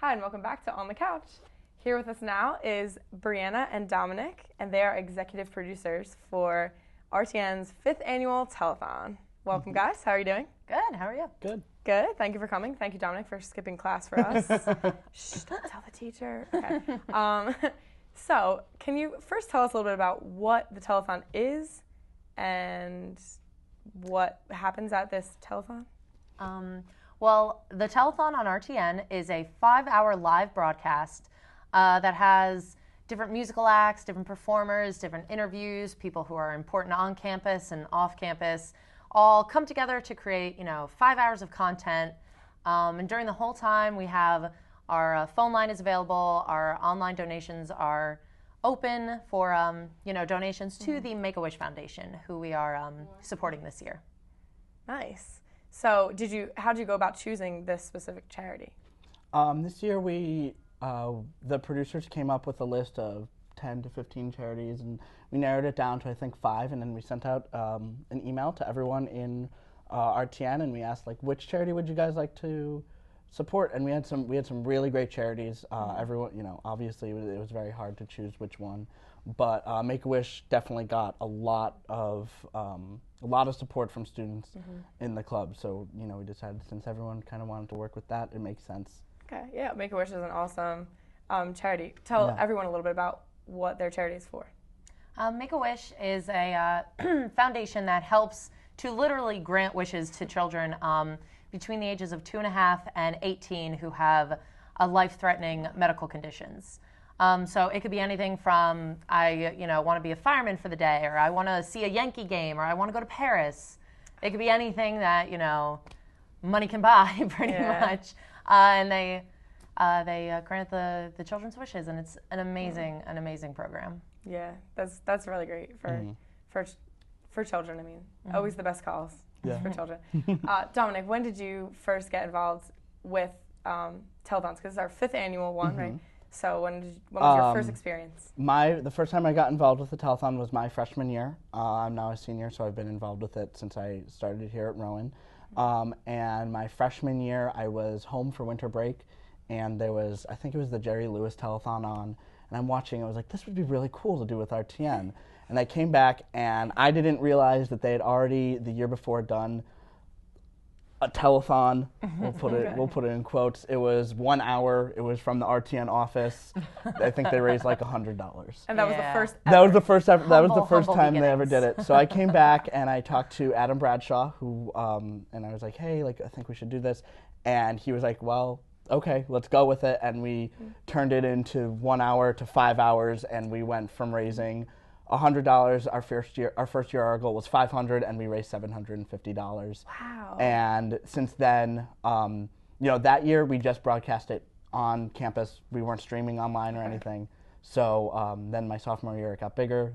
Hi, and welcome back to On the Couch. Here with us now is Brianna and Dominic, and they are executive producers for RTN's 5th annual Telethon. Welcome, guys. How are you doing? Good. How are you? Good. Good. Thank you for coming. Thank you, Dominic, for skipping class for us. Shh, don't tell the teacher. Okay. So, can you first tell us a little bit about what the Telethon is and what happens at this Telethon? Well, the Telethon on RTN is a 5-hour live broadcast that has different musical acts, different performers, different interviews, people who are important on campus and off campus, all come together to create, 5 hours of content. And during the whole time, we have our phone line is available. Our online donations are open for, donations to the Make-A-Wish Foundation, who we are supporting this year. Nice. So, how did you go about choosing this specific charity? This year the producers came up with a list of 10 to 15 charities, and we narrowed it down to I think 5, and then we sent out an email to everyone in RTN, and we asked which charity would you guys like to support, and we had some really great charities. Everyone, obviously it was very hard to choose which one, but Make-A-Wish definitely got a lot of support from students in the club. So we decided, since everyone kind of wanted to work with that, it makes sense. Okay, yeah, Make-A-Wish is an awesome charity. Tell everyone a little bit about what their charity is for. Make-A-Wish is a foundation that helps to literally grant wishes to children between the ages of 2.5 and 18 who have life-threatening medical conditions. So it could be anything from I want to be a fireman for the day, or I want to see a Yankee game, or I want to go to Paris. It could be anything that money can buy, pretty much. And they grant the children's wishes, and it's an amazing program. Yeah, that's really great for children. I mean, always the best cause for children. Dominic, when did you first get involved with Telethons? Because it's our 5th annual one, right? So when was your first experience? The first time I got involved with the Telethon was my freshman year. I'm now a senior, so I've been involved with it since I started here at Rowan. And my freshman year, I was home for winter break, and I think it was the Jerry Lewis Telethon on, and I'm watching. I was like, this would be really cool to do with RTN. And I came back, and I didn't realize that they had already, the year before, done a telethon. We'll put it in quotes. It was 1 hour. It was from the RTN office. I think they raised $100. And that was the first. That was the first. That was the first time they ever did it. So I came back and I talked to Adam Bradshaw, who and I was like, hey, I think we should do this. And he was like, well, okay, let's go with it. And we turned it into 1 hour to 5 hours, and we went from raising $100 our first year. Our goal was $500, and we raised $750. Wow! And since then, that year we just broadcast it on campus. We weren't streaming online or anything. So then my sophomore year it got bigger.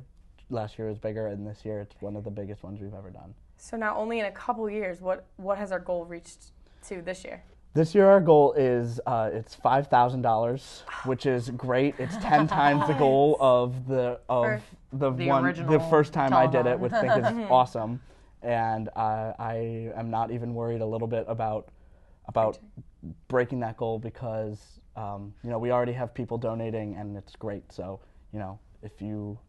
Last year was bigger, and this year it's one of the biggest ones we've ever done. So now, only in a couple years, what has our goal reached to this year? This year our goal is it's $5,000, which is great. It's 10 times the goal of the first time I did it, which I think is awesome. And I am not even worried a little bit about breaking that goal, because we already have people donating, and it's great. So if you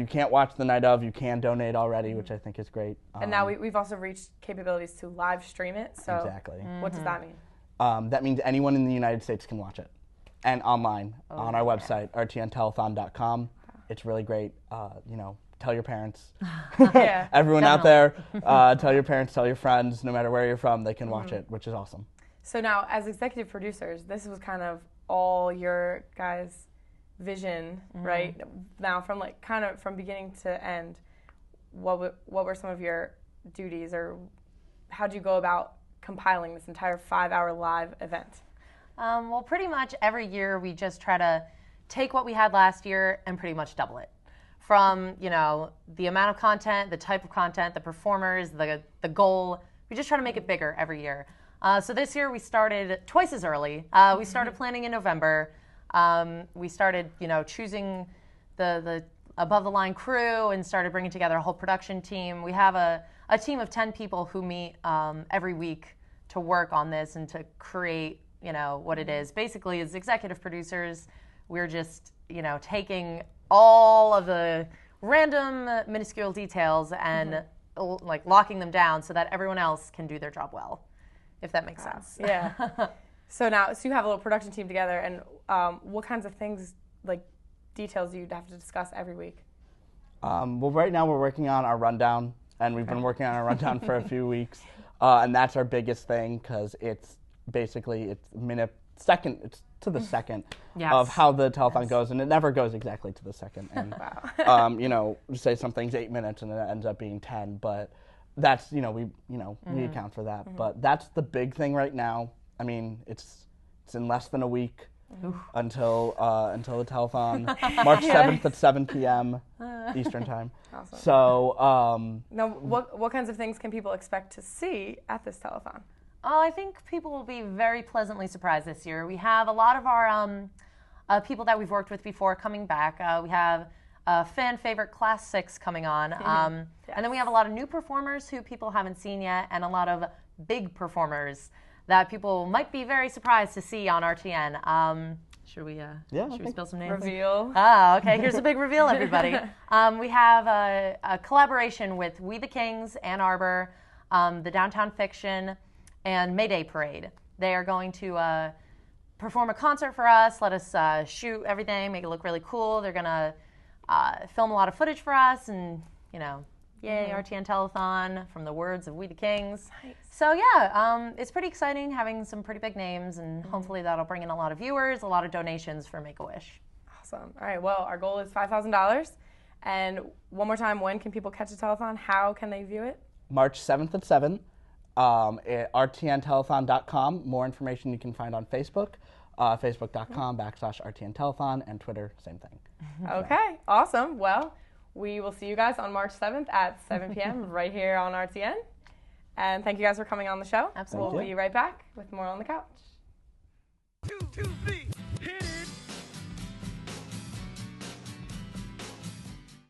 can't watch the night of, you can donate already, which I think is great. And now we've also reached capabilities to live stream it. So exactly. What does that mean? That means anyone in the United States can watch it, and online on our website, rtntelethon.com. It's really great. Tell your parents. Everyone out there, tell your parents, tell your friends, no matter where you're from, they can watch it, which is awesome. So now, as executive producers, this was kind of all your guys' vision, right? Now, from from beginning to end, what were some of your duties, or how did you go about compiling this entire 5-hour live event? Well, pretty much every year we just try to take what we had last year and pretty much double it. From, the amount of content, the type of content, the performers, the goal. We just try to make it bigger every year. So this year we started twice as early. We started planning in November. We started, choosing the above-the-line crew and started bringing together a whole production team. We have a team of 10 people who meet every week to work on this and to create what it is. Basically, as executive producers, we're just, taking all of the random minuscule details and like locking them down so that everyone else can do their job well, if that makes sense. Yeah. So you have a little production team together, and what kinds of things, like details, do you have to discuss every week? Well, right now we're working on our rundown, and we've been working on our rundown for a few weeks, and that's our biggest thing because it's basically it's to the second of how the telethon goes, and it never goes exactly to the second. And say something's 8 minutes and it ends up being 10, but that's we account for that. But that's the big thing right now. I mean, it's in less than a week until the telethon, March 7th at 7 p.m. Eastern time. Awesome. So now, what kinds of things can people expect to see at this telethon? I think people will be very pleasantly surprised this year. We have a lot of our people that we've worked with before coming back. We have fan favorite Class 6 coming on. And then we have a lot of new performers who people haven't seen yet, and a lot of big performers that people might be very surprised to see on RTN. Should we spill some names? Reveal. Okay. Here's a big reveal, everybody. We have a collaboration with We the Kings, Ann Arbor, the Downtown Fiction, and Mayday Parade. They are going to perform a concert for us, let us shoot everything, make it look really cool. They're going to film a lot of footage for us, and, yay, RTN Telethon, from the words of We the Kings. Nice. So, it's pretty exciting having some pretty big names, and hopefully that'll bring in a lot of viewers, a lot of donations for Make-A-Wish. Awesome. All right, well, our goal is $5,000. And one more time, when can people catch the telethon? How can they view it? March 7th at 7. At rtntelethon.com. More information you can find on Facebook, facebook.com/RTN Telethon, and Twitter, same thing. Okay, awesome. Well, we will see you guys on March 7th at 7 p.m. right here on RTN. And thank you guys for coming on the show. Absolutely. We'll be right back with more on the couch. 2, 2, 3, hit it.